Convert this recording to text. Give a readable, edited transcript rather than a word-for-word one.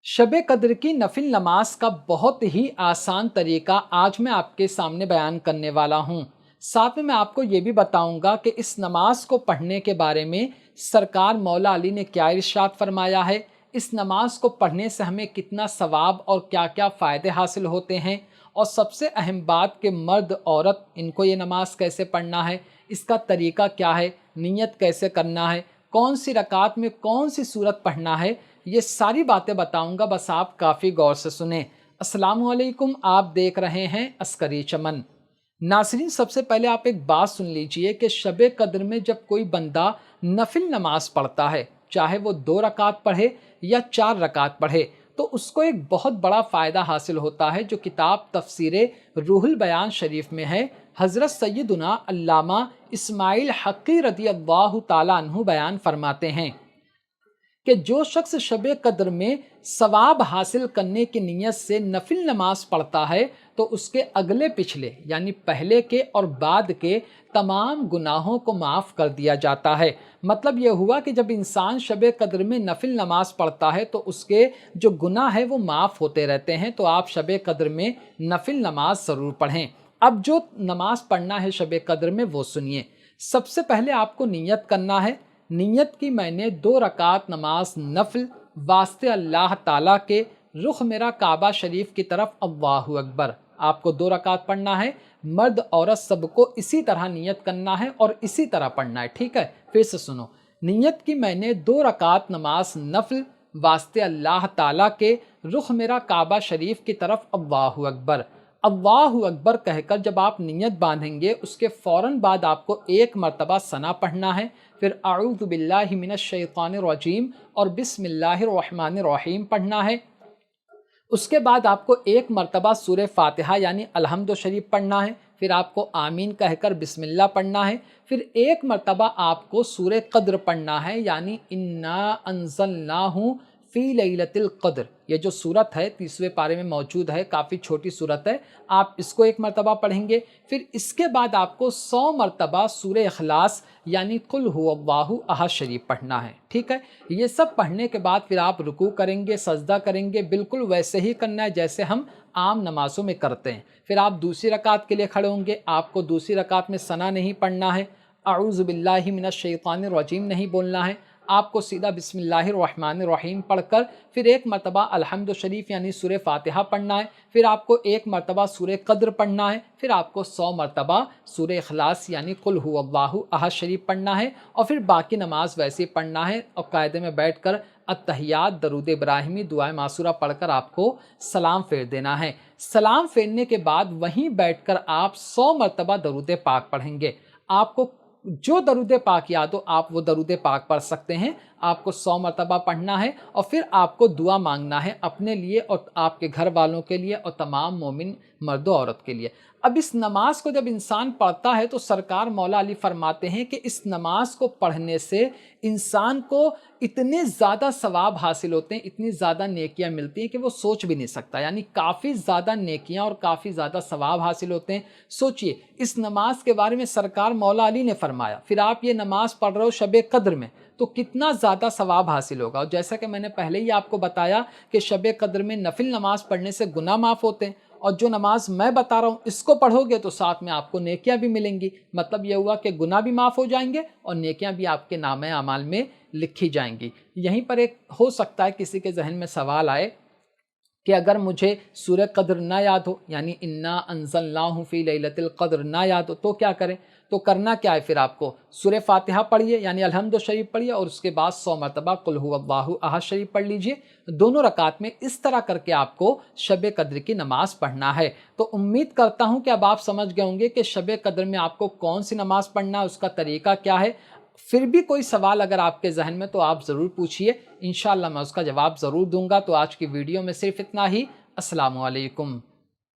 शब कद्र की नफिल नमाज का बहुत ही आसान तरीका आज मैं आपके सामने बयान करने वाला हूँ। साथ में मैं आपको ये भी बताऊंगा कि इस नमाज को पढ़ने के बारे में सरकार मौला अली ने क्या इरशाद फरमाया है, इस नमाज को पढ़ने से हमें कितना सवाब और क्या क्या फ़ायदे हासिल होते हैं, और सबसे अहम बात कि मर्द औरत इनको ये नमाज कैसे पढ़ना है, इसका तरीका क्या है, नियत कैसे करना है, कौन सी रकात में कौन सी सूरत पढ़ना है, ये सारी बातें बताऊंगा। बस आप काफ़ी गौर से सुने। अस्सलामु अलैकुम, आप देख रहे हैं अस्करी चमन। नासरीन, सबसे पहले आप एक बात सुन लीजिए कि शब कद्र में जब कोई बंदा नफिल नमाज पढ़ता है, चाहे वो 2 रकात पढ़े या 4 रकात पढ़े, तो उसको एक बहुत बड़ा फ़ायदा हासिल होता है, जो किताब तफसीरे रूहुल बयान शरीफ में है। हज़रत सैयदुना अल्लामा इस्माइल हक़ी रज़ियल्लाहु ताला अन्हु बयान फरमाते हैं कि जो शख्स शब कद्र में सवाब हासिल करने की नीयत से नफिल नमाज पढ़ता है, तो उसके अगले पिछले यानी पहले के और बाद के तमाम गुनाहों को माफ़ कर दिया जाता है। मतलब यह हुआ कि जब इंसान शब कद्र में नफिल नमाज पढ़ता है तो उसके जो गुनाह है वो माफ़ होते रहते हैं। तो आप शब कद्र में नफिल नमाज ज़रूर पढ़ें। अब जो नमाज पढ़ना है शब कद्र में वो सुनिए। सबसे पहले आपको नियत करना है। नियत की मैंने 2 रकात नमाज नफिल वास्ते अल्लाह ताला के, रुख मेरा काबा शरीफ की तरफ, अल्लाहु अकबर। आपको 2 रकात पढ़ना है। मर्द औरत सबको इसी तरह नियत करना है और इसी तरह पढ़ना है, ठीक है। फिर से सुनो। नियत की मैंने 2 रकात नमाज नफिल वास्ते अल्लाह ताला के, रुख मेरा काबा शरीफ की तरफ, अल्लाहु अकबर। अल्लाहु अकबर कहकर जब आप नियत बांधेंगे, उसके फ़ौरन बाद आपको 1 मरतबा सना पढ़ना है, फिर अऊज़ु बिल्लाहि मिनश शैतानिर रजीम और बिस्मिल्लाहिर रहमानिर रहीम पढ़ना है। उसके बाद आपको 1 मरतबा सूरह फातिहा यानी अलहम्दु शरीफ पढ़ना है, फिर आपको आमीन कहकर बिस्मिल्लाह पढ़ना है, फिर 1 मरतबा आपको सूरह कद्र पढ़ना है यानी इन्ना अंज़लनाहु फ़ी लैलतिल क़द्र। ये जो सूरत है 30वें पारे में मौजूद है, काफ़ी छोटी सूरत है। आप इसको 1 मरतबा पढ़ेंगे। फिर इसके बाद आपको 100 मरतबा सूरह इखलास यानी कुल हुवल्लाहु अहद शरीफ पढ़ना है, ठीक है। ये सब पढ़ने के बाद फिर आप रुकू करेंगे, सजदा करेंगे, बिल्कुल वैसे ही करना है जैसे हम आम नमाज़ों में करते हैं। फिर आप दूसरी रकात के लिए खड़े होंगे। आपको दूसरी रकात में सना नहीं पढ़ना है, अऊज़ु बिल्लाहि मिनश शैतानिर रजीम नहीं बोलना है। आपको सीधा बिस्मिल्लाहिर रहमानिर रहीम पढ़कर फिर 1 मरतबा अलहम्दु शरीफ यानी सूरह फातिहा पढ़ना है, फिर आपको 1 मरतबा सूरह कद्र पढ़ना है, फिर आपको 100 मरतबा सूरह इखलास यानी कुल हुवल्लाहु अहद शरीफ पढ़ना है, और फिर बाकी नमाज वैसे ही पढ़ना है। और कायदे में बैठकर अत्तहियात, दरूद इब्राहिमी, दुआए मासूरा पढ़कर आपको सलाम फेर देना है। सलाम फेरने के बाद वहीं बैठकर आप 100 मरतबा दरूद पाक पढ़ेंगे। आपको जो दरूद पाक याद हो आप वो दरूद पाक पढ़ सकते हैं। आपको 100 मरतबा पढ़ना है और फिर आपको दुआ मांगना है अपने लिए और आपके घर वालों के लिए और तमाम मोमिन मर्द औरत के लिए। अब इस नमाज को जब इंसान पढ़ता है तो सरकार मौला अली फरमाते हैं कि इस नमाज को पढ़ने से इंसान को इतने ज़्यादा सवाब हासिल होते हैं, इतनी ज़्यादा नेकियां मिलती हैं कि वो सोच भी नहीं सकता। यानी काफ़ी ज़्यादा नेकियां और काफ़ी ज़्यादा सवाब हासिल होते हैं। सोचिए, इस नमाज के बारे में सरकार मौला अली ने फरमाया, फिर आप ये नमाज पढ़ रहे हो शब कद्र में, तो कितना ज़्यादा सवाब हासिल होगा। और जैसा कि मैंने पहले ही आपको बताया कि शब कद्र में नफिल नमाज पढ़ने से गुनाह माफ़ होते हैं, और जो नमाज मैं बता रहा हूँ इसको पढ़ोगे तो साथ में आपको नेकियां भी मिलेंगी। मतलब यह हुआ कि गुनाह भी माफ़ हो जाएंगे और नेकियां भी आपके नामे अमाल में लिखी जाएंगी। यहीं पर एक हो सकता है किसी के जहन में सवाल आए कि अगर मुझे सूरह कद्र ना याद हो यानी इन्ना अंज़लनाहु फ़ी लैलतिल क़द्र ना याद हो तो क्या करें? तो करना क्या है, फिर आपको सूरह फातिहा पढ़िए यानी अलहम्दु शरीफ पढ़िए और उसके बाद 100 मरतबा कुल हुवल्लाहु अहद शरीफ पढ़ लीजिए। दोनों रकात में इस तरह करके आपको शब कद्र की नमाज पढ़ना है। तो उम्मीद करता हूँ कि अब आप समझ गए होंगे कि शब कद्र में आपको कौन सी नमाज पढ़ना है, उसका तरीका क्या है। फिर भी कोई सवाल अगर आपके जहन में तो आप ज़रूर पूछिए, इंशाअल्लाह मैं उसका जवाब ज़रूर दूंगा। तो आज की वीडियो में सिर्फ इतना ही। अस्सलामु अलैकुम।